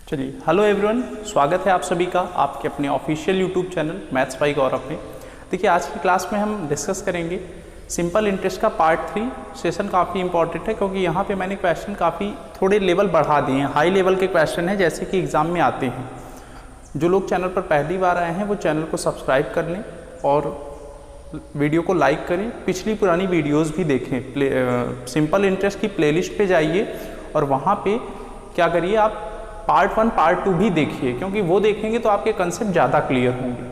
चलिए, hello everyone, स्वागत है आप सभी का आपके अपने official YouTube channel maths by Gaurav में। देखिए, आज की क्लास में हम डिस्कस करेंगे सिंपल इंटरेस्ट का पार्ट 3। सेशन काफ़ी इंपॉर्टेंट है क्योंकि यहाँ पे मैंने क्वेश्चन काफ़ी थोड़े लेवल बढ़ा दिए हैं, हाई लेवल के क्वेश्चन हैं जैसे कि एग्ज़ाम में आते हैं। जो लोग चैनल पर पहली बार आए हैं वो चैनल को सब्सक्राइब कर लें और वीडियो को लाइक करें। पिछली पुरानी वीडियोज़ भी देखें। सिंपल इंटरेस्ट की प्लेलिस्ट पे जाइए और वहाँ पे क्या करिए, आप पार्ट 1 पार्ट 2 भी देखिए, क्योंकि वो देखेंगे तो आपके कंसेप्ट ज़्यादा क्लियर होंगे।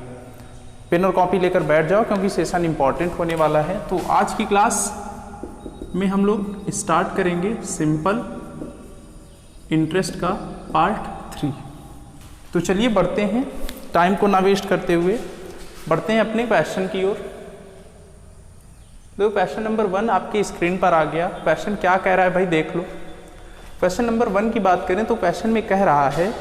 पेन और कॉपी लेकर बैठ जाओ क्योंकि सेशन इंपॉर्टेंट होने वाला है। तो आज की क्लास में हम लोग स्टार्ट करेंगे सिंपल इंटरेस्ट का पार्ट 3। तो चलिए बढ़ते हैं, टाइम को ना वेस्ट करते हुए बढ़ते हैं अपने क्वेश्चन की ओर। देखो, क्वेश्चन नंबर 1 आपकी स्क्रीन पर आ गया। क्वेश्चन क्या कह रहा है भाई, देख लो। क्वेश्चन नंबर 1 की बात करें तो क्वेश्चन में कह रहा है,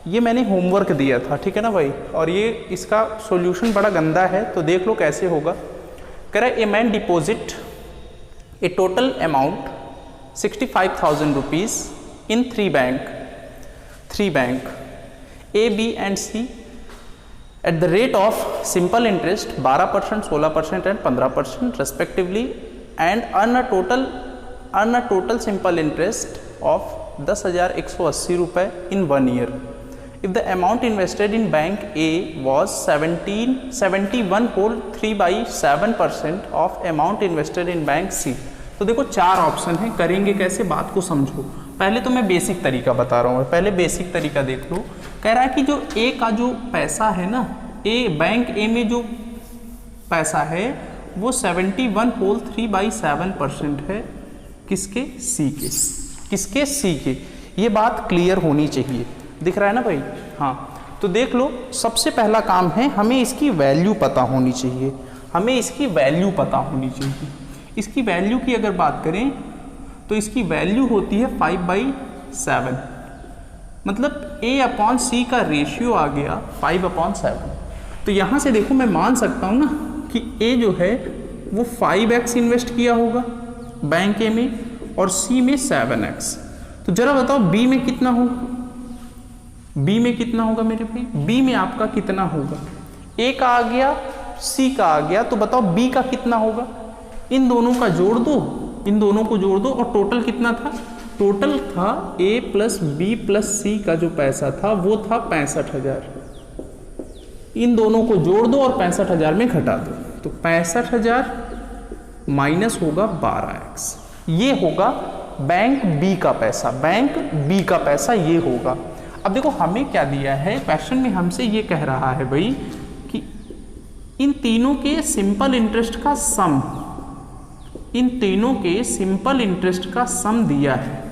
ये मैंने होमवर्क दिया था, ठीक है ना भाई, और ये इसका सॉल्यूशन बड़ा गंदा है, तो देख लो कैसे होगा। कह रहा है, a man deposit a total amount 65,000 rupees in 3 bank A, B and C at the rate of simple interest 12%, 16% and 15% respectively, and earn a total simple interest of 10,180 रुपये in 1 year. If the amount invested in bank A was 71.3/7% of amount invested in bank C. तो देखो 4 option है, करेंगे कैसे, बात को समझो। पहले तो मैं बेसिक तरीका बता रहा हूँ, पहले बेसिक तरीका देख लो। कह रहा है कि जो ए का जो पैसा है ना, ए बैंक ए में जो पैसा है वो 71.3/7% है किसके, सी के। किसके, सी के। ये बात क्लियर होनी चाहिए, दिख रहा है ना भाई। हाँ, तो देख लो, सबसे पहला काम है हमें इसकी वैल्यू पता होनी चाहिए। हमें इसकी वैल्यू पता होनी चाहिए। इसकी वैल्यू की अगर बात करें तो इसकी वैल्यू होती है 5/7, मतलब ए अपॉन सी का रेशियो आ गया 5/7। तो यहाँ से देखो, मैं मान सकता हूँ ना कि ए जो है वो 5x इन्वेस्ट किया होगा बैंक ए में और सी में 7x। तो जरा बताओ बी में कितना होगा, बी में कितना होगा मेरे भाई, बी में आपका कितना होगा। ए का आ गया, सी का आ गया, तो बताओ बी का कितना होगा। इन दोनों का जोड़ दो, इन दोनों को जोड़ दो, और टोटल कितना था, टोटल था ए प्लस बी प्लस सी का जो पैसा था वो था 65,000। इन दोनों को जोड़ दो और 65,000 में घटा दो, तो 65,000 माइनस होगा 12x। ये होगा बैंक बी का पैसा, बैंक बी का पैसा ये होगा। अब देखो हमें क्या दिया है क्वेश्चन में, हमसे ये कह रहा है भाई कि इन तीनों के सिंपल इंटरेस्ट का सम, इन तीनों के सिंपल इंटरेस्ट का सम दिया है।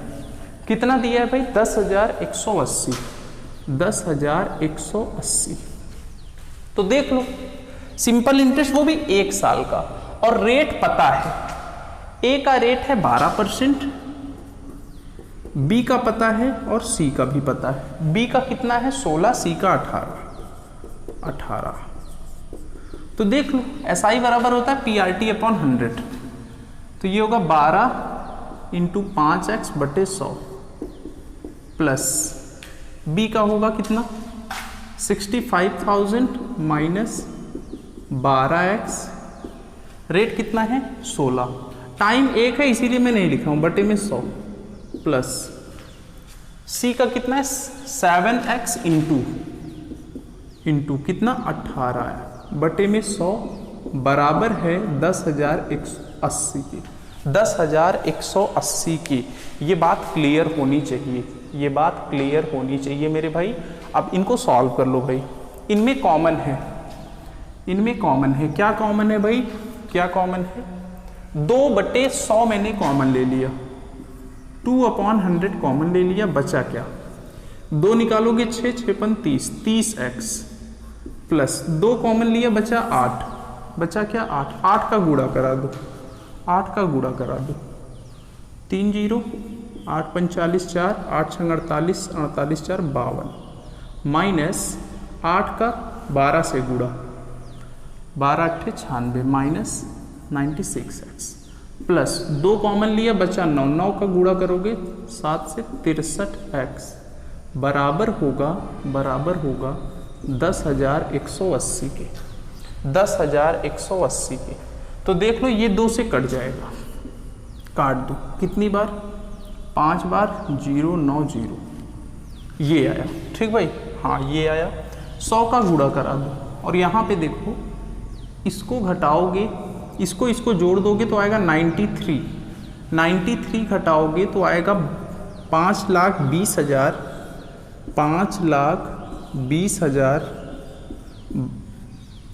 कितना दिया है भाई, 10,180, 10,180। तो देख लो, सिंपल इंटरेस्ट वो भी 1 साल का, और रेट पता है। ए का रेट है 12%, बी का पता है और सी का भी पता है। बी का कितना है 16, सी का 18। तो देख लो, SI बराबर होता है PRT/100। तो ये होगा 12 × 5x/100 प्लस बी का होगा कितना 65,000 माइनस 12x, रेट कितना है 16, टाइम 1 है इसीलिए मैं नहीं लिखा हूं, बटे में 100 प्लस सी का कितना है 7x इंटू कितना 18 है, बटे में 100 बराबर है 10,180 की, 10,180 की। ये बात क्लियर होनी चाहिए, ये बात क्लियर होनी चाहिए मेरे भाई। अब इनको सॉल्व कर लो भाई। इनमें कॉमन है, इनमें कॉमन है, क्या कॉमन है भाई, क्या कॉमन है, 2/100 मैंने कॉमन ले लिया, 2/100 कॉमन ले लिया, बचा क्या, 2 निकालोगे 6, 6 × 30, 30x प्लस 2 कॉमन लिया, बचा 8, बचा क्या 8, 8 का गुणा करा दो, 8 का गुणा करा दो, 3 0, 8 × 45 4, 8 × 48, 48 4 52, माइनस 8 का 12 से गुणा, 12 × 8 = 96 माइनस 96x प्लस 2 कॉमन लिया, बचा 9, 9 का गुणा करोगे 7 से 63x बराबर होगा 10,180 के, 10,180 के। तो देख लो ये 2 से कट जाएगा, काट दो, कितनी बार, 5 बार, 0 9 0, ये आया। ठीक भाई, हाँ ये आया। 100 का गुणा करा दो, और यहाँ पे देखो इसको घटाओगे, इसको जोड़ दोगे तो आएगा 93, 93 घटाओगे तो आएगा 5,20,000, 5,20,000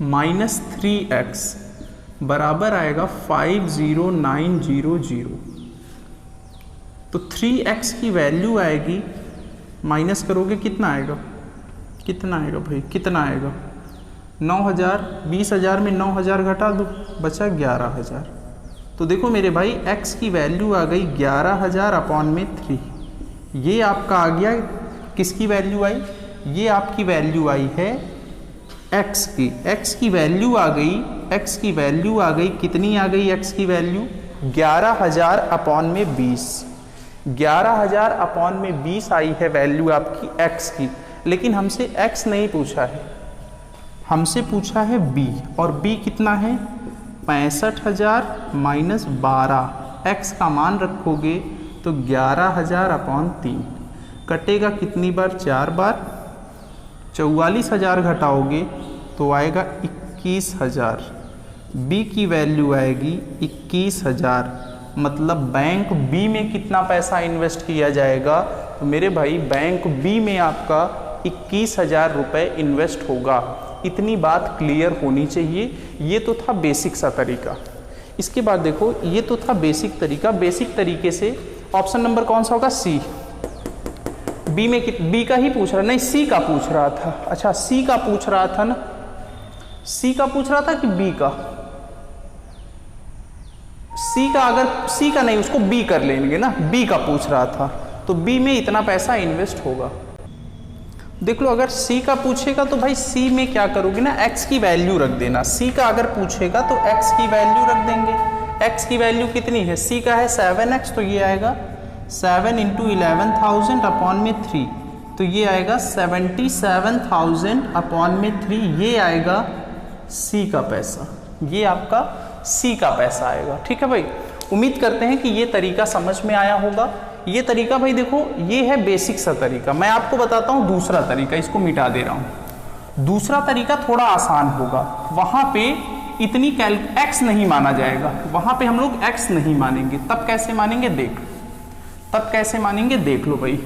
माइनस 3x बराबर आएगा 50,900। तो 3x की वैल्यू आएगी, माइनस करोगे कितना आएगा, कितना आएगा भाई, कितना आएगा, 9,000, 20,000 में 9,000 घटा दो, बचा 11,000। तो देखो मेरे भाई x की वैल्यू आ गई 11,000 अपॉन में 3। ये आपका आ गया, किसकी वैल्यू आई, ये आपकी वैल्यू आई है x की। x की वैल्यू आ गई, x की वैल्यू आ गई, कितनी आ गई x की वैल्यू, 11,000 अपॉन में 20, 11,000 अपॉन में 20 आई है वैल्यू आपकी x की। लेकिन हमसे x नहीं पूछा है, हमसे पूछा है b, और b कितना है, 65,000 माइनस 12, x का मान रखोगे तो 11,000 अपॉन 3, कटेगा कितनी बार, 4 बार, 44,000 घटाओगे तो आएगा 21,000, b की वैल्यू आएगी 21,000। मतलब बैंक बी में कितना पैसा इन्वेस्ट किया जाएगा, तो मेरे भाई बैंक बी में आपका 21,000 रुपये इन्वेस्ट होगा। इतनी बात क्लियर होनी चाहिए। ये तो था बेसिक सा तरीका। इसके बाद देखो, ये तो था बेसिक तरीका। बेसिक तरीके से ऑप्शन नंबर कौन सा होगा, सी। बी में बी का ही पूछ रहा, नहीं सी का पूछ रहा था। अच्छा सी का पूछ रहा था ना, सी का पूछ रहा था कि बी का, सी का, अगर सी का नहीं उसको बी कर लेंगे ना, बी का पूछ रहा था, तो बी में इतना पैसा इन्वेस्ट होगा। देख लो अगर सी का पूछेगा तो भाई सी में क्या करोगे ना, एक्स की वैल्यू रख देना। सी का अगर पूछेगा तो एक्स की वैल्यू रख देंगे। एक्स की वैल्यू कितनी है, सी का है 7x, तो ये आएगा 7 × 11,000 अपॉन में 3, तो ये आएगा 77,000 अपॉन में 3, ये आएगा सी का पैसा, ये आपका सी का पैसा आएगा। ठीक है भाई, उम्मीद करते हैं कि ये तरीका समझ में आया होगा। ये तरीका भाई देखो, ये है बेसिक सा तरीका। मैं आपको बताता हूँ दूसरा तरीका, इसको मिटा दे रहा हूँ। दूसरा तरीका थोड़ा आसान होगा, वहाँ पे इतनी एक्स नहीं माना जाएगा, वहाँ पे हम लोग एक्स नहीं मानेंगे। तब कैसे मानेंगे देख, तब कैसे मानेंगे देख लो भाई।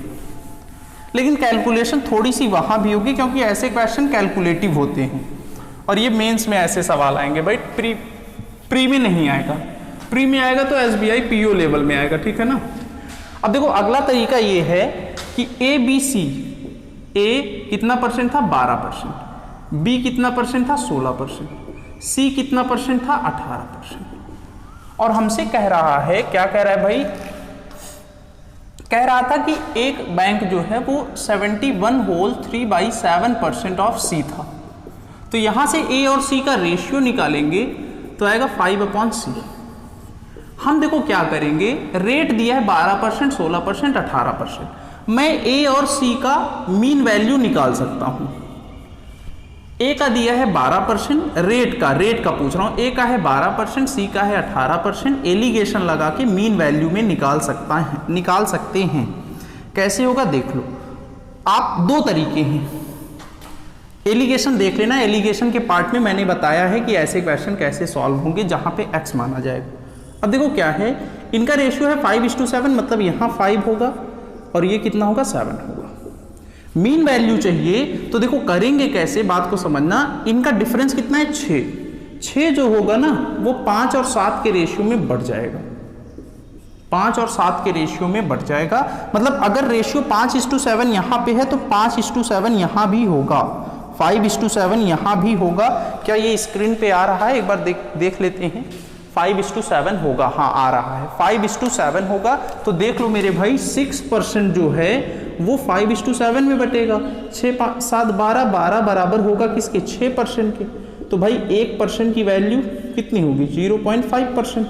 लेकिन कैलकुलेशन थोड़ी सी वहाँ भी होगी, क्योंकि ऐसे क्वेश्चन कैलकुलेटिव होते हैं, और ये मेंस में ऐसे सवाल आएंगे भाई। प्री में नहीं आएगा, प्री में आएगा तो SBI PO लेवल में आएगा। ठीक है ना। अब देखो अगला तरीका ये है कि ABC, A कितना परसेंट था, 12%, B कितना परसेंट था, 16%, C कितना परसेंट था, 18%। और हमसे कह रहा है, क्या कह रहा है भाई, कह रहा था कि एक बैंक जो है वो 71/3/7% ऑफ C था। तो यहां से A और C का रेशियो निकालेंगे तो आएगा 5/C। हम देखो क्या करेंगे, रेट दिया है 12%, 16%, 18%। मैं A और C का मीन वैल्यू निकाल सकता हूं। A का दिया है 12%, रेट का पूछ रहा हूं। A का है 12%, C का है 18%। एलिगेशन लगा के मीन वैल्यू में निकाल सकते हैं। कैसे होगा देख लो आप, दो तरीके हैं। एलिगेशन देख लेना, एलिगेशन के पार्ट में मैंने बताया है कि ऐसे क्वेश्चन कैसे सॉल्व होंगे जहां पे x माना जाएगा। अब देखो क्या है, इनका रेशियो है 5:7, मतलब यहाँ 5 होगा और ये कितना होगा, 7 होगा। मीन वैल्यू चाहिए तो देखो करेंगे कैसे, बात को समझना। इनका डिफरेंस कितना है, 6 जो होगा ना वो 5 और 7 के रेशियो में बढ़ जाएगा, 5 और 7 के रेशियो में बढ़ जाएगा। मतलब अगर रेशियो 5:7 यहाँ पे है तो 5:7 यहाँ भी होगा, 5:7 यहाँ भी होगा। क्या ये स्क्रीन पे आ रहा है, एक बार देख लेते हैं। 5:7 होगा, हाँ आ रहा है, 5:7 होगा। तो देख लो मेरे भाई 6% जो है वो 5:7 में बटेगा। 6 5 7 12, 12 बराबर होगा किसके, 6% के। तो भाई 1% की वैल्यू कितनी होगी, 0.5%।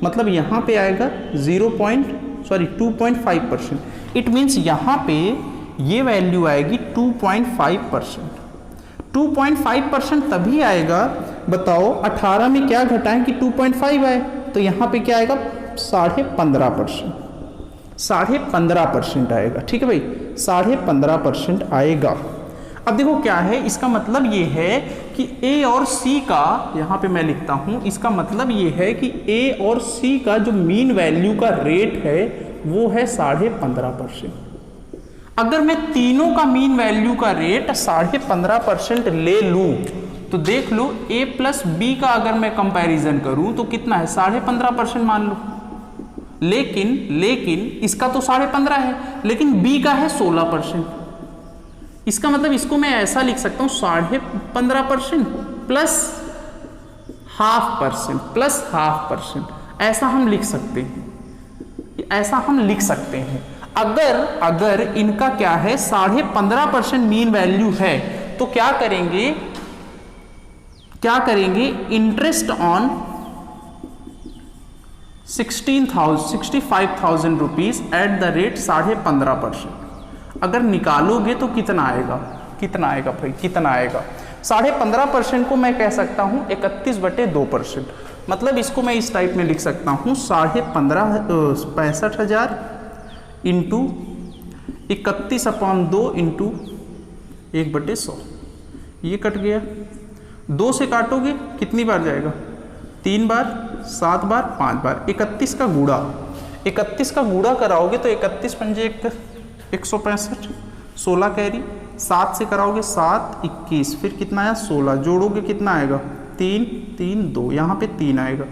मतलब यहाँ पे आएगा 2.5%। इट मीन्स यहाँ पे ये वैल्यू आएगी 2.5%। 2.5% तभी आएगा, बताओ 18 में क्या घटाएं कि 2.5 आए, तो यहाँ पे क्या आएगा 15.5%, 15.5% आएगा। ठीक है भाई, 15.5% आएगा। अब देखो क्या है, इसका मतलब ये है कि ए और सी का, यहाँ पे मैं लिखता हूँ, इसका मतलब ये है कि ए और सी का जो मीन वैल्यू का रेट है वो है 15.5%। अगर मैं तीनों का मीन वैल्यू का रेट 15.5% ले लूँ तो देख लो ए प्लस बी का अगर मैं कंपैरिजन करूँ तो कितना है 15.5% मान लो। लेकिन इसका तो 15.5 है, लेकिन बी का है 16%। इसका मतलब इसको मैं ऐसा लिख सकता हूँ 15.5% प्लस 0.5%, ऐसा हम लिख सकते हैं, अगर इनका क्या है 15.5% मीन वैल्यू है तो क्या करेंगे interest on 65,000 rupees eight the rate 15.5%। अगर निकालोगे तो कितना आएगा भाई, कितना आएगा? 15.5% को मैं कह सकता हूं 31/2%। मतलब इसको मैं इस टाइप में लिख सकता हूं 65,000 इंटू 31/2 इंटू 1/100। ये कट गया, 2 से काटोगे कितनी बार जाएगा? 3 बार, 7 बार, 5 बार। 31 का गुड़ा कराओगे तो 31 पंजे 165, 16 कैरी, 7 से कराओगे 7, 21, फिर कितना आया 16, जोड़ोगे कितना आएगा 3, 3, 2, यहाँ पे 3 आएगा,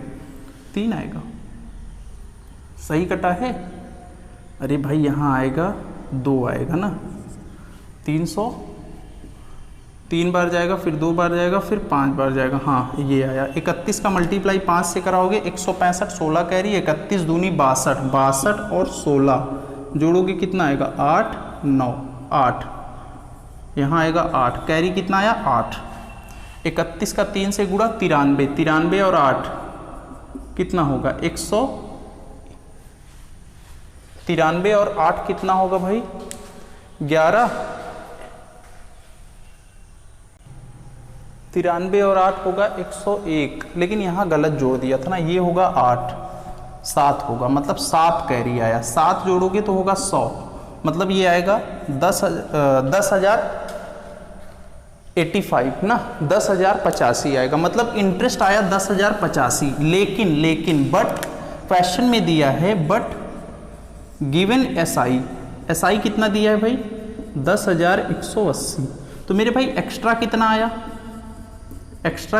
सही कटा है? अरे भाई यहाँ आएगा 2 आएगा ना, 300, 3 बार जाएगा, फिर 2 बार जाएगा, फिर 5 बार जाएगा। हाँ ये आया। 31 का मल्टीप्लाई 5 से कराओगे 165, 16 कैरी, 31 दूनी 62, 62 और 16 जोड़ोगे कितना आएगा 8, 9, 8, यहाँ आएगा 8, कैरी कितना आया 8। 31 का 3 से गुणा 93, 93 और 8 कितना होगा 193 और 8 कितना होगा भाई 11। 93 और 8 होगा 101, लेकिन यहाँ गलत जोड़ दिया था ना, ये होगा 8, 7 होगा, मतलब 7 कैरी आया। 7 जोड़ोगे तो होगा 100, मतलब ये आएगा 10,085 ना, 10,085 आएगा। मतलब इंटरेस्ट आया 10,085, लेकिन बट क्वेश्चन में दिया है बट गिवन एसआई कितना दिया है भाई 10,180। तो मेरे भाई एक्स्ट्रा कितना आया, एक्स्ट्रा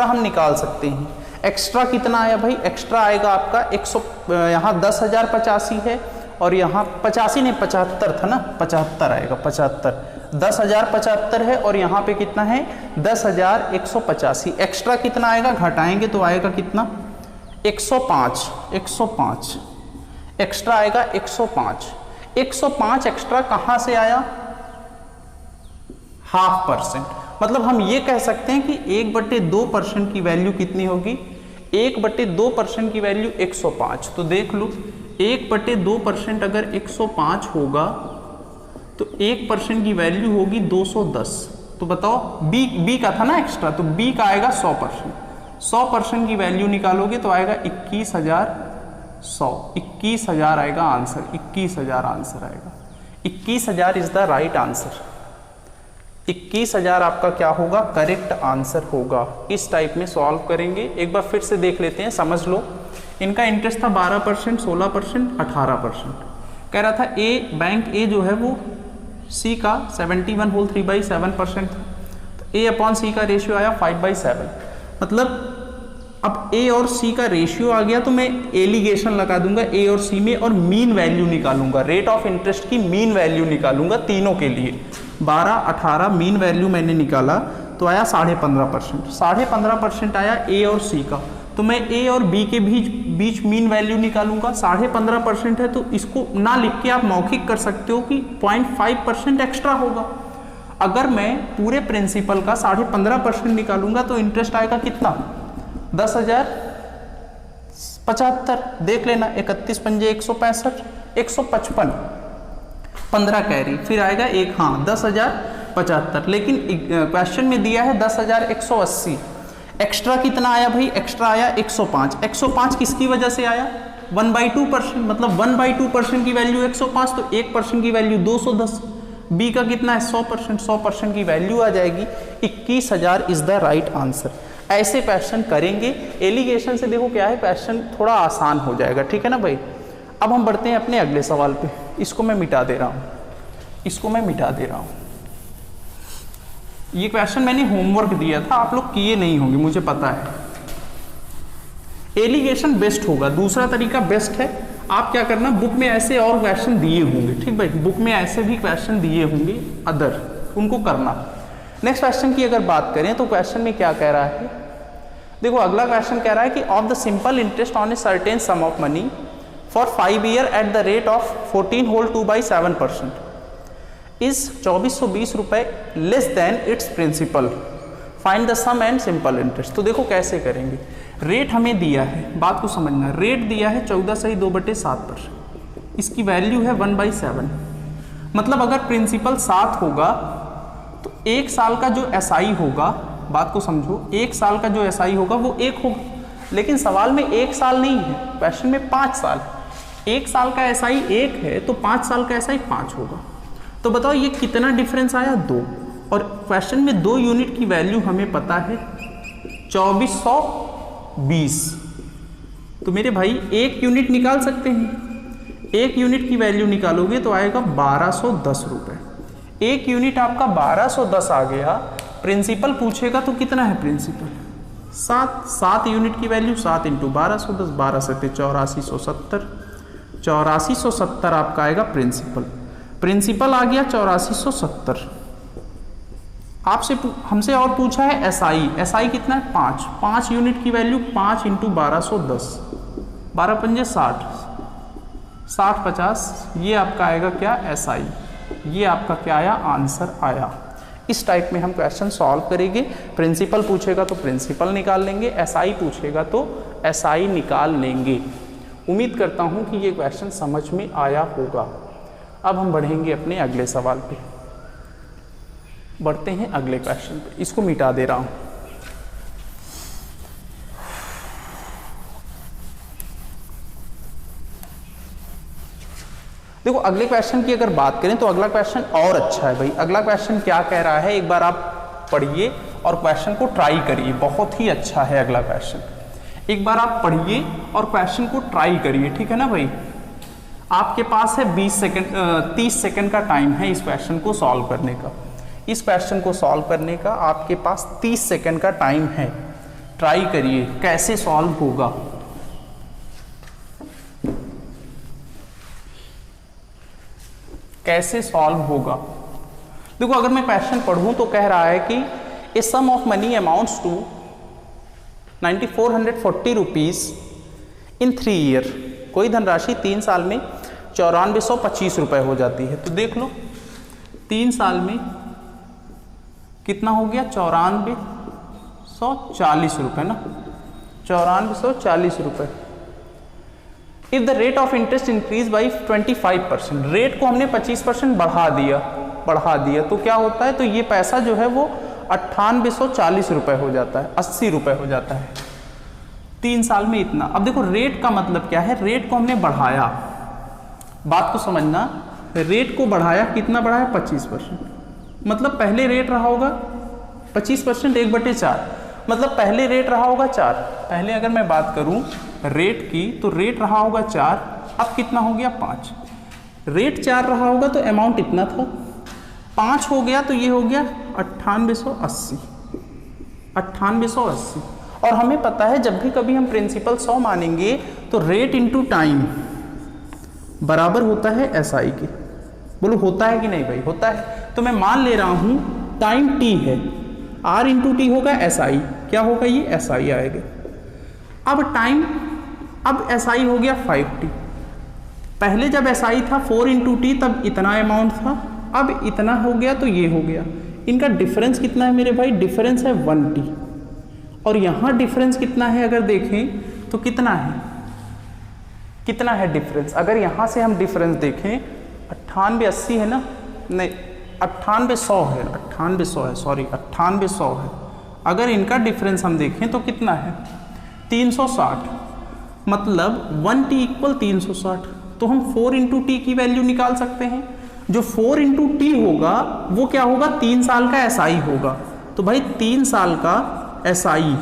हम निकाल सकते हैं। एक्स्ट्रा कितना आया भाई, एक्स्ट्रा आएगा आपका 100, यहाँ 10,085 है और यहाँ 85 नहीं 75 था ना, 75 आएगा, 75, 10,075 है और यहाँ पे कितना है 10,185। एक्स्ट्रा कितना आएगा, घटाएंगे तो आएगा कितना 105 एक्स्ट्रा आएगा 105 एक्स्ट्रा कहाँ से आया 0.5%। मतलब हम ये कह सकते हैं कि 1/2% की वैल्यू कितनी होगी, 1/2% की वैल्यू 105। तो देख लो 1/2% अगर 105 होगा तो 1% की वैल्यू होगी 210। तो बताओ बी का था ना एक्स्ट्रा, तो बी का आएगा 100%। 100% की वैल्यू निकालोगे तो आएगा 21,100, 21,000 आएगा आंसर, 21,000 आंसर आएगा। 21,000 इज द राइट आंसर। 21,000 आपका क्या होगा, करेक्ट आंसर होगा। इस टाइप में सॉल्व करेंगे। एक बार फिर से देख लेते हैं, समझ लो। इनका इंटरेस्ट था 12%, 16%, 18%। कह रहा था बैंक ए जो है वो सी का 71/3/7% था, तो A/C का रेशियो आया 5/7। मतलब अब ए और सी का रेशियो आ गया तो मैं एलिगेशन लगा दूंगा ए और सी में और मीन वैल्यू निकालूंगा, रेट ऑफ इंटरेस्ट की मीन वैल्यू निकालूंगा तीनों के लिए। 12, 18 मीन वैल्यू मैंने निकाला तो आया 15.5%। 15.5% आया ए और सी का, तो मैं ए और बी के बीच मीन वैल्यू निकालूंगा। 15.5% है तो इसको ना लिख के आप मौखिक कर सकते हो कि 0.5% एक्स्ट्रा होगा। अगर मैं पूरे प्रिंसिपल का 15.5% निकालूंगा तो इंटरेस्ट आएगा कितना 10,075। देख लेना 31 पंजे 165, 155। 15 कैरी, फिर आएगा एक, हाँ 10,075, लेकिन क्वेश्चन में दिया है 10,180। एक्स्ट्रा कितना आया भाई? एक्स्ट्रा आया 105। 105 किसकी वजह से आया? 1/2%, मतलब 1/2% की वैल्यू 105, तो 1% की वैल्यू 210। बी का कितना है? 100%, 100% की वैल्यू आ जाएगी 21,000 इज द राइट आंसर। ऐसे क्वेश्चन करेंगे। एलिगेशन से देखो क्या है, क्वेश्चन थोड़ा आसान हो जाएगा, ठीक है ना भाई। अब हम बढ़ते हैं अपने अगले सवाल पे। इसको मैं मिटा दे रहा हूँ, इसको मैं मिटा दे रहा हूँ। ये क्वेश्चन मैंने होमवर्क दिया था, आप लोग किए नहीं होंगे मुझे पता है। एलिगेशन बेस्ट होगा, दूसरा तरीका बेस्ट है। आप क्या करना, बुक में ऐसे और क्वेश्चन दिए होंगे, ठीक भाई, बुक में ऐसे भी क्वेश्चन दिए होंगे अदर, उनको करना। नेक्स्ट क्वेश्चन की अगर बात करें तो क्वेश्चन में क्या कह रहा है, देखो अगला क्वेश्चन कह रहा है कि of the simple interest on a certain sum of money for 5 year at the rate of 14 whole 2/7% is 2420 रुपए less than its principal, find the sum and simple interest. तो देखो कैसे करेंगे, रेट हमें दिया है, बात को समझना, रेट दिया है 14/2/7%, इसकी वैल्यू है 1/7, मतलब अगर प्रिंसिपल 7 होगा तो 1 साल का जो एसआई होगा, बात को समझो, 1 साल का जो एसआई होगा वो 1 होगा, लेकिन सवाल में 1 साल नहीं है, क्वेश्चन में 5 साल। 1 साल का एसआई 1 है तो 5 साल का एसआई 5 होगा। तो बताओ ये कितना डिफरेंस आया? 2। और क्वेश्चन में 2 यूनिट की वैल्यू हमें पता है 2420, तो मेरे भाई 1 यूनिट निकाल सकते हैं। 1 यूनिट की वैल्यू निकालोगे तो आएगा 1210 रुपये। 1 यूनिट आपका 1210 आ गया। प्रिंसिपल पूछेगा तो कितना है प्रिंसिपल? 7 यूनिट की वैल्यू 7 × 1210, 12 से 8470, 8470 आपका आएगा प्रिंसिपल। प्रिंसिपल आ गया 8470। आपसे हमसे और पूछा है एसआई, एसआई कितना है? 5 यूनिट की वैल्यू 5 × 1210, 12 पंजे 60, 60 50, ये आपका आएगा क्या? एसआई। ये आपका क्या आया? आंसर आया। इस टाइप में हम क्वेश्चन सॉल्व करेंगे। प्रिंसिपल पूछेगा तो प्रिंसिपल निकाल लेंगे, एसआई पूछेगा तो एसआई निकाल लेंगे। उम्मीद करता हूं कि ये क्वेश्चन समझ में आया होगा। अब हम बढ़ेंगे अपने अगले सवाल पे, बढ़ते हैं अगले क्वेश्चन पे। इसको मिटा दे रहा हूं। देखो अगले क्वेश्चन की अगर बात करें तो अगला क्वेश्चन और अच्छा है भाई। अगला क्वेश्चन क्या कह रहा है, एक बार आप पढ़िए और क्वेश्चन को ट्राई करिए, बहुत ही अच्छा है अगला क्वेश्चन। एक बार आप पढ़िए और क्वेश्चन को ट्राई करिए, ठीक है ना भाई। आपके पास है 30 सेकंड का टाइम है इस क्वेश्चन को सॉल्व करने का। इस क्वेश्चन को सॉल्व करने का आपके पास 30 सेकंड का टाइम है। ट्राई करिए कैसे सॉल्व होगा। कैसे सॉल्व होगा। देखो अगर मैं क्वेश्चन पढ़ूं तो कह रहा है कि a sum of money amounts to 9440 rupees in 3 year. कोई धनराशि 3 साल में 9425 रुपए हो जाती है। तो देख लो 3 साल में कितना हो गया? 9440 रुपए ना, 9440 रुपए। If the rate of interest increase by 25%, rate को हमने 25% बढ़ा दिया तो क्या होता है? तो ये पैसा जो है वो 9840 रुपए हो जाता है, 80 रुपए हो जाता है 3 साल में इतना। अब देखो रेट का मतलब क्या है, रेट को हमने बढ़ाया, बात को समझना, रेट को बढ़ाया, कितना बढ़ाया? 25%। मतलब पहले रेट रहा होगा 25%, 1/4, मतलब पहले रेट रहा होगा 4। पहले अगर मैं बात करूं रेट की तो रेट रहा होगा 4, अब कितना हो गया? 5। रेट 4 रहा होगा तो अमाउंट इतना था, 5 हो गया तो ये हो गया 9880। और हमें पता है जब भी कभी हम प्रिंसिपल 100 मानेंगे तो रेट इंटू टाइम बराबर होता है एसआई के। बोलो होता है कि नहीं भाई? होता है। तो मैं मान ले रहा हूं टाइम टी है, आर इंटू टी होगा एसआई, क्या होगा? ये एसआई आएगा। अब टाइम, अब एसआई हो गया 5t। पहले जब एसआई था 4 × t तब इतना अमाउंट था, अब इतना हो गया तो ये हो गया। इनका डिफरेंस कितना है मेरे भाई? डिफरेंस है 1t। और यहाँ डिफरेंस कितना है अगर देखें तो कितना है? कितना है डिफरेंस? अगर यहाँ से हम डिफरेंस देखें 9880 है ना, नहीं 9800 है, 9800 है, सॉरी 9800 है। अगर इनका डिफरेंस हम देखें तो कितना है 360, मतलब 1t इक्वल 360। तो हम 4 इंटू टी की वैल्यू निकाल सकते हैं। जो 4 इंटू टी होगा वो क्या होगा, 3 साल का एसआई होगा। तो भाई 3 साल का एसआई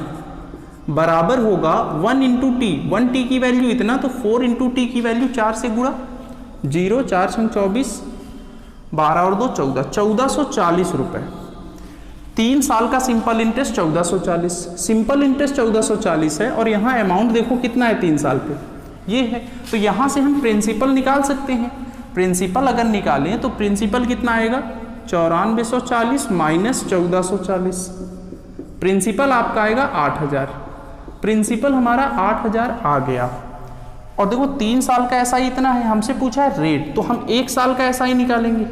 बराबर होगा 1 इंटू टी, 1t की वैल्यू इतना, तो 4 इंटू टी की वैल्यू 4 से गुणा, 0 4 6 24, 12 और 2 14, 1440 रुपये। 3 साल का सिंपल इंटरेस्ट 1440, सिंपल इंटरेस्ट 1440 है। और यहाँ अमाउंट देखो कितना है 3 साल पे, ये है। तो यहाँ से हम प्रिंसिपल निकाल सकते हैं। प्रिंसिपल अगर निकालें तो प्रिंसिपल कितना आएगा 9440 माइनस 1440, प्रिंसिपल आपका आएगा 8000। प्रिंसिपल हमारा 8000 आ गया। और देखो 3 साल का एसआई इतना है, हमसे पूछा है रेट, तो हम 1 साल का एसआई निकालेंगे।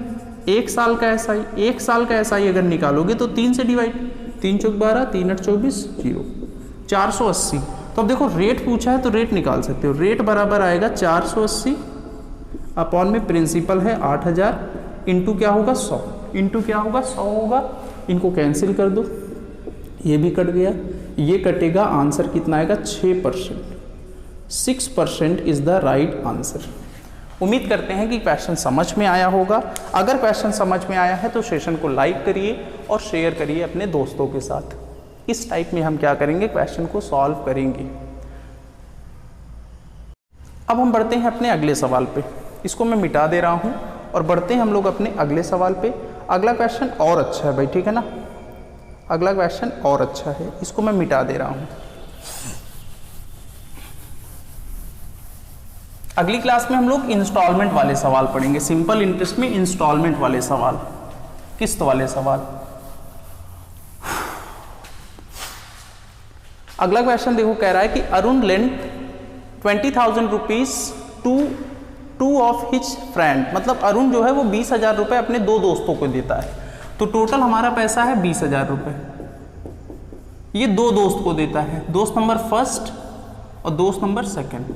1 साल का एसआई, 1 साल का एसआई अगर निकालोगे तो 3 से डिवाइड, 3 चौक 12, 3 8 24, 0, 480। तो अब देखो रेट पूछा है तो रेट निकाल सकते हो। रेट बराबर आएगा 480 अपॉन में प्रिंसिपल है 8000 इंटू क्या होगा 100, इंटू क्या होगा 100 होगा। इनको कैंसिल कर दो, ये भी कट गया, ये कटेगा, आंसर कितना आएगा 6%। 6% इज द राइट आंसर। उम्मीद करते हैं कि क्वेश्चन समझ में आया होगा। अगर क्वेश्चन समझ में आया है तो सेशन को लाइक करिए और शेयर करिए अपने दोस्तों के साथ। इस टाइप में हम क्या करेंगे, क्वेश्चन को सॉल्व करेंगे। अब हम बढ़ते हैं अपने अगले सवाल पे। इसको मैं मिटा दे रहा हूँ और बढ़ते हैं हम लोग अपने अगले सवाल पे। अगला क्वेश्चन और अच्छा है भाई, ठीक है ना, अगला क्वेश्चन और अच्छा है, इसको मैं मिटा दे रहा हूँ। अगली क्लास में हम लोग इंस्टॉलमेंट वाले सवाल पढ़ेंगे, सिंपल इंटरेस्ट में इंस्टॉलमेंट वाले सवाल, किस्त वाले सवाल। अगला क्वेश्चन देखो, कह रहा है कि Arun lent 20,000 rupees two of his friend, मतलब अरुण जो है वो 20,000 रुपये अपने 2 दोस्तों को देता है। तो टोटल हमारा पैसा है 20,000 रुपये। ये 2 दोस्त को देता है, दोस्त नंबर फर्स्ट और दोस्त नंबर सेकंड।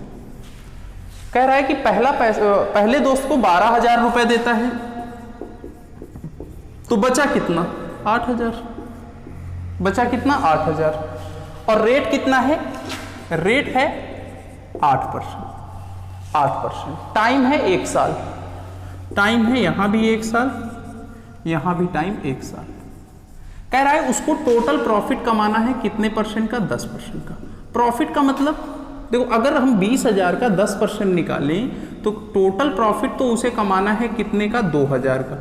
कह रहा है कि पहले दोस्त को 12,000 रुपये देता है, तो बचा कितना 8,000, बचा कितना 8,000। और रेट कितना है, रेट है 8%, 8%। टाइम है 1 साल, टाइम है यहां भी 1 साल, यहां भी टाइम 1 साल। कह रहा है उसको टोटल प्रॉफिट कमाना है कितने परसेंट का, 10% का। प्रॉफिट का मतलब देखो, अगर हम 20,000 का 10% निकालें तो टोटल प्रॉफिट तो उसे कमाना है कितने का, 2,000 का।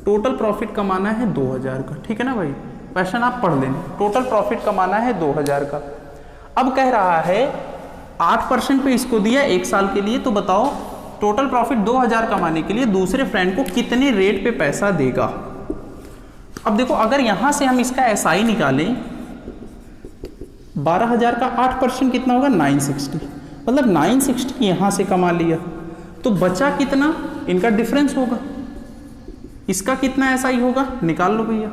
टोटल प्रॉफिट कमाना है 2,000 का, ठीक है ना भाई, क्वेश्चन आप पढ़ लें। टोटल प्रॉफिट कमाना है 2,000 का। अब कह रहा है 8% पे इसको दिया 1 साल के लिए, तो बताओ टोटल प्रॉफिट 2,000 कमाने के लिए दूसरे फ्रेंड को कितने रेट पे पैसा देगा। अब देखो, अगर यहां से हम इसका एसआई निकालें, 12,000 का 8% कितना होगा 960, मतलब 960 यहां से कमा लिया, तो बचा कितना, इनका डिफरेंस होगा। इसका कितना एसआई होगा, निकाल लो भैया।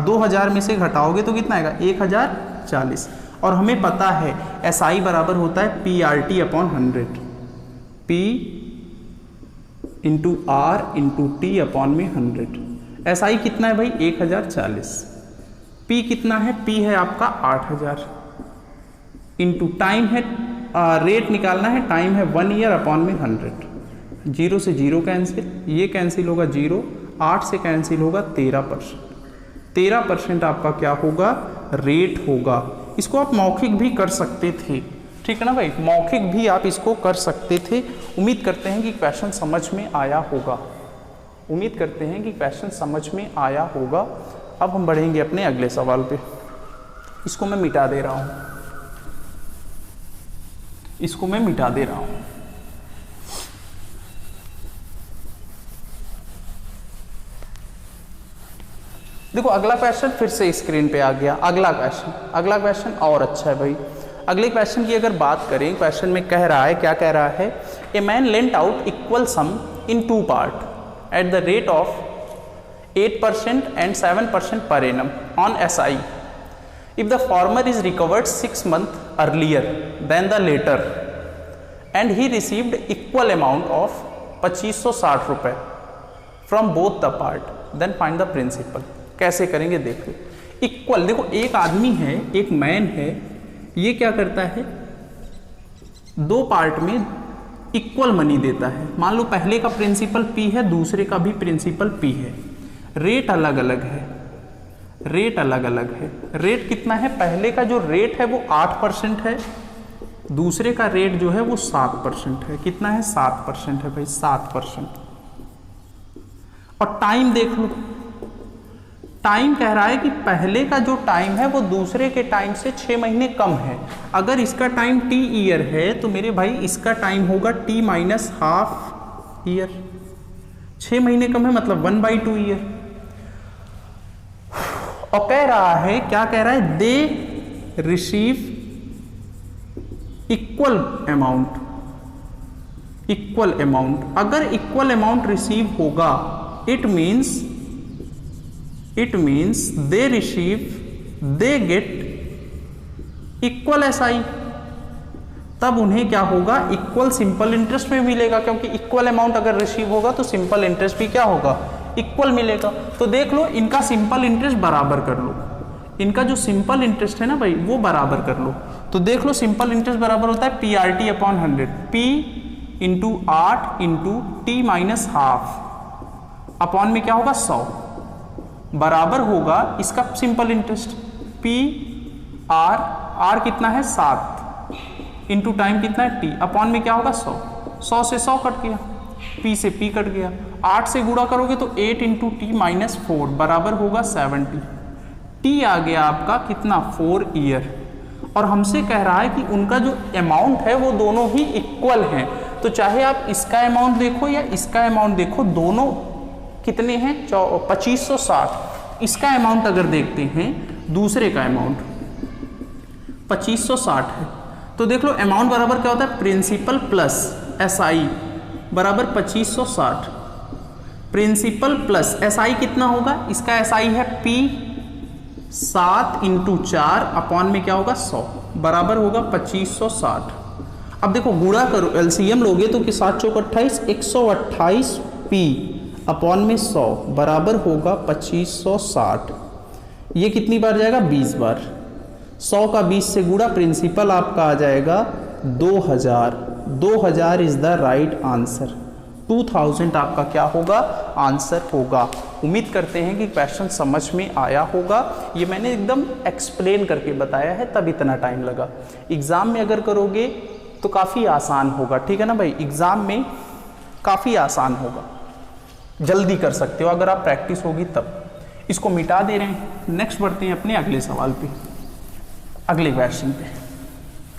2,000 में से घटाओगे तो कितना आएगा 1,040। और हमें पता है एसआई बराबर होता है PRT upon 100, P into R into T upon में 100। एसआई कितना है भाई 1,040, P कितना है, P है आपका 8,000 इंटू टाइम है, रेट निकालना है, टाइम है 1 ईयर अपॉन में 100। 0 से 0 कैंसिल, ये कैंसिल होगा 0, 8 से कैंसिल होगा 13%। 13% आपका क्या होगा, रेट होगा। इसको आप मौखिक भी कर सकते थे, ठीक है ना भाई, मौखिक भी आप इसको कर सकते थे। उम्मीद करते हैं कि क्वेश्चन समझ में आया होगा, उम्मीद करते हैं कि क्वेश्चन समझ में आया होगा। अब हम बढ़ेंगे अपने अगले सवाल पे। इसको मैं मिटा दे रहा हूँ, इसको मैं मिटा दे रहा हूँ। देखो अगला क्वेश्चन फिर से स्क्रीन पे आ गया। अगला क्वेश्चन और अच्छा है भाई। अगले क्वेश्चन की अगर बात करें, क्वेश्चन में कह रहा है, क्या कह रहा है, a man lent out equal some in 2 part eight the rate of 8% and 7% per annum on SI if the former is recovered 6 months earlier than the later and he received equal amount of 2560 रुपये from both the part then find the principal. कैसे करेंगे देखो। Equal, देखो एक आदमी है, एक man है, ये क्या करता है, दो पार्ट में इक्वल मनी देता है। मान लो पहले का प्रिंसिपल P है, दूसरे का भी प्रिंसिपल P है, रेट अलग अलग है, रेट अलग अलग है। रेट कितना है, पहले का जो रेट है वो 8% है, दूसरे का रेट जो है वो 7% है। कितना है, 7% है भाई, 7%। और टाइम देख लो, टाइम कह रहा है कि पहले का जो टाइम है वो दूसरे के टाइम से 6 महीने कम है। अगर इसका टाइम T ईयर है तो मेरे भाई इसका टाइम होगा T माइनस हाफ ईयर। 6 महीने कम है मतलब 1/2 ईयर। और कह रहा है, क्या कह रहा है, they receive equal amount, equal amount. अगर इक्वल अमाउंट रिसीव होगा it means they receive, they get equal SI। तब उन्हें क्या होगा, इक्वल सिंपल इंटरेस्ट में मिलेगा, क्योंकि इक्वल अमाउंट अगर रिसीव होगा तो सिंपल इंटरेस्ट भी क्या होगा, इक्वल मिलेगा। तो देख लो इनका सिंपल इंटरेस्ट बराबर कर लो, इनका जो सिंपल इंटरेस्ट है ना भाई वो बराबर कर लो। तो देख लो सिंपल इंटरेस्ट बराबर होता है PRT upon 100, P into 8 into T minus half upon में क्या होगा 100, बराबर होगा इसका सिंपल इंटरेस्ट R कितना है 7 इंटू टाइम कितना है T अपॉन में क्या होगा 100, 100 से 100 कट गया, P से P कट गया, 8 से गुणा करोगे तो 8 इंटू T माइनस 4 बराबर होगा 70। T आ गया आपका कितना, 4 ईयर। और हमसे कह रहा है कि उनका जो अमाउंट है वो दोनों ही इक्वल हैं। तो चाहे आप इसका अमाउंट देखो या इसका अमाउंट देखो, दोनों कितने हैं, 2560। इसका अमाउंट अगर देखते हैं, दूसरे का अमाउंट 2560 है, तो देख लो अमाउंट बराबर क्या होता है, प्रिंसिपल प्लस SI बराबर 2560। प्रिंसिपल प्लस SI कितना होगा, इसका SI है P 7 इंटू 4 अपॉन में क्या होगा 100 बराबर होगा 2560। अब देखो गुणा करो, LCM लोगे तो कि 7 चौक 28, 128 P अपॉन में 100 बराबर होगा 2560। ये कितनी बार जाएगा, 20 बार। 100 का 20 से गुणा, प्रिंसिपल आपका आ जाएगा 2000। 2000 इज द राइट आंसर। 2000 आपका क्या होगा, आंसर होगा। उम्मीद करते हैं कि क्वेश्चन समझ में आया होगा। ये मैंने एकदम एक्सप्लेन करके बताया है, तब इतना टाइम लगा। एग्ज़ाम में अगर करोगे तो काफ़ी आसान होगा, ठीक है ना भाई। एग्ज़ाम में काफ़ी आसान होगा, जल्दी कर सकते हो अगर आप प्रैक्टिस होगी तब। इसको मिटा दे रहे हैं। नेक्स्ट बढ़ते हैं अपने अगले सवाल पे, अगले क्वेश्चन पे।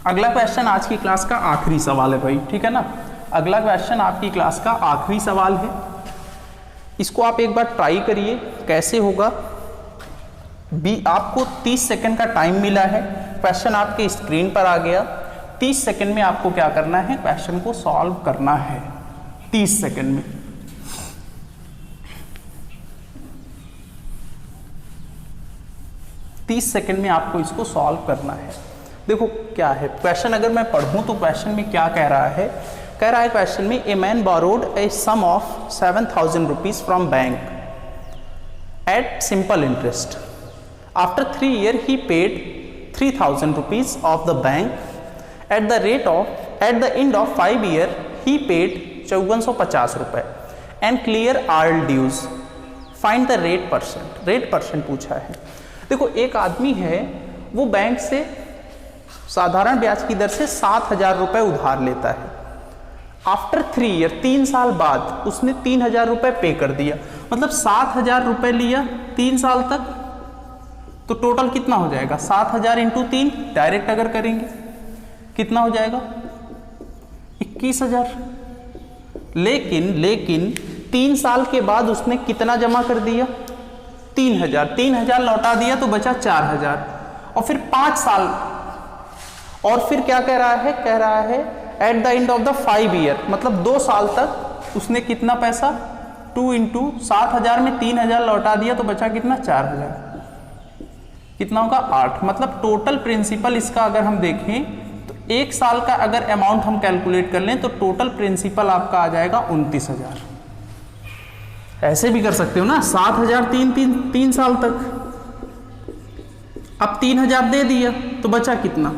अगला क्वेश्चन आज की क्लास का आखिरी सवाल है भाई, ठीक है ना। अगला क्वेश्चन आपकी क्लास का आखिरी सवाल है। इसको आप एक बार ट्राई करिए कैसे होगा। आपको 30 सेकंड का टाइम मिला है। क्वेश्चन आपके स्क्रीन पर आ गया। 30 सेकंड में आपको क्या करना है, क्वेश्चन को सॉल्व करना है 30 सेकंड में। सेकंड में आपको इसको सॉल्व करना है। देखो क्या है क्वेश्चन, अगर मैं पढ़ूं तो क्वेश्चन में क्या कह रहा है, कह रहा है क्वेश्चन में, a man borrowed a sum of 7000 rupees from bank at simple interest. After 3 years he paid 3000 rupees of the bank at the rate of, at the end of 5 years he paid 5450 रुपए and clear all dues. Find the rate percent. Rate percent पूछा है। देखो एक आदमी है, वो bank से साधारण ब्याज की दर से 7000 रुपए उधार लेता है। आफ्टर 3 years 3 साल बाद उसने 3000 रुपए पे कर दिया, मतलब 7000 रुपए लिया 3 साल तक, तो टोटल कितना हो जाएगा, 7000 इंटू 3 डायरेक्ट अगर करेंगे कितना हो जाएगा 21000। लेकिन 3 साल के बाद उसने कितना जमा कर दिया, 3000 लौटा दिया तो बचा 4000। और फिर 5 साल, और फिर क्या कह रहा है, कह रहा है eight the end of the 5 years, मतलब 2 साल तक उसने कितना पैसा, 2 इंटू 7000 में 3000 लौटा दिया तो बचा कितना 4000, कितना होगा 8। मतलब टोटल प्रिंसिपल इसका अगर हम देखें तो 1 साल का अगर अमाउंट हम कैलकुलेट कर लें तो टोटल प्रिंसिपल आपका आ जाएगा 29000। ऐसे भी कर सकते हो ना, 7,000 तीन साल तक। अब 3,000 दे दिया तो बचा कितना,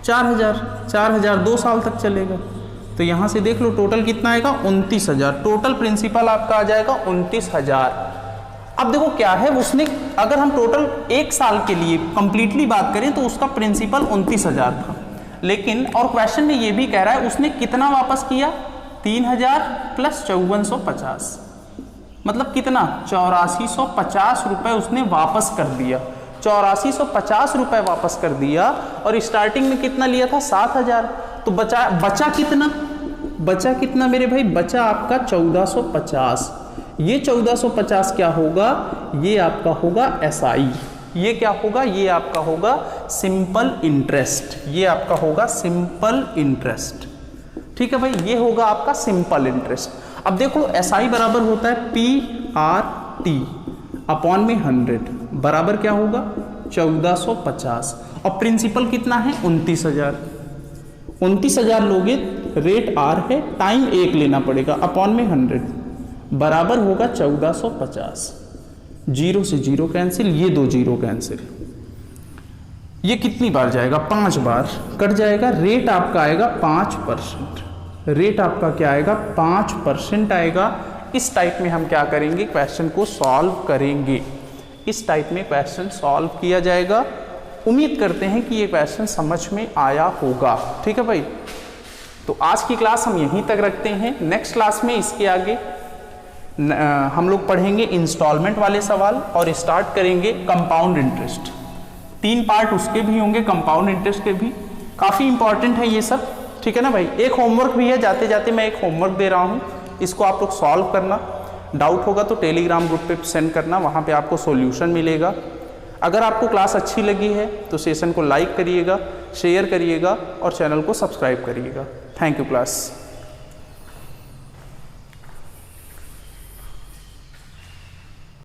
4,000 2 साल तक चलेगा। तो यहां से देख लो टोटल कितना आएगा, 29,000। टोटल प्रिंसिपल आपका आ जाएगा 29,000। अब देखो क्या है, उसने अगर हम टोटल 1 साल के लिए कंप्लीटली बात करें तो उसका प्रिंसिपल 29,000 था, लेकिन और क्वेश्चन में ये भी कह रहा है उसने कितना वापस किया, 3,000 प्लस 5450, मतलब कितना, 8450 रुपए उसने वापस कर दिया। 8450 रुपए वापस कर दिया और स्टार्टिंग में कितना लिया था, 7,000। तो बचा कितना मेरे भाई, बचा आपका 1450। ये 1450 क्या होगा, ये आपका होगा SI। ये क्या होगा, ये आपका होगा सिंपल इंटरेस्ट। ये आपका होगा सिंपल इंटरेस्ट। ठीक है भाई, ये होगा आपका सिंपल इंटरेस्ट। अब देखो SI बराबर होता है PRT अपॉन में 100 बराबर क्या होगा, 1450। और प्रिंसिपल कितना है, 29,000। 29,000 लोगे, रेट R है, टाइम 1 लेना पड़ेगा, अपॉन में 100 बराबर होगा 1450। 0 से 0 कैंसिल, ये 2 0 कैंसिल। ये कितनी बार जाएगा, 5 बार कट जाएगा। रेट आपका आएगा 5%। रेट आपका क्या आएगा, 5% आएगा। इस टाइप में हम क्या करेंगे, क्वेश्चन को सॉल्व करेंगे। इस टाइप में क्वेश्चन सॉल्व किया जाएगा। उम्मीद करते हैं कि ये क्वेश्चन समझ में आया होगा। ठीक है भाई, तो आज की क्लास हम यहीं तक रखते हैं। नेक्स्ट क्लास में इसके आगे हम लोग पढ़ेंगे इंस्टॉलमेंट वाले सवाल और स्टार्ट करेंगे कंपाउंड इंटरेस्ट। 3 पार्ट उसके भी होंगे, कंपाउंड इंटरेस्ट के भी। काफ़ी इंपॉर्टेंट है ये सब, ठीक है ना भाई। एक होमवर्क भी है, जाते जाते मैं एक होमवर्क दे रहा हूँ, इसको आप लोग सॉल्व करना। डाउट होगा तो टेलीग्राम ग्रुप पे सेंड करना, वहाँ पे आपको सॉल्यूशन मिलेगा। अगर आपको क्लास अच्छी लगी है तो सेशन को लाइक करिएगा, शेयर करिएगा और चैनल को सब्सक्राइब करिएगा। Thank you class.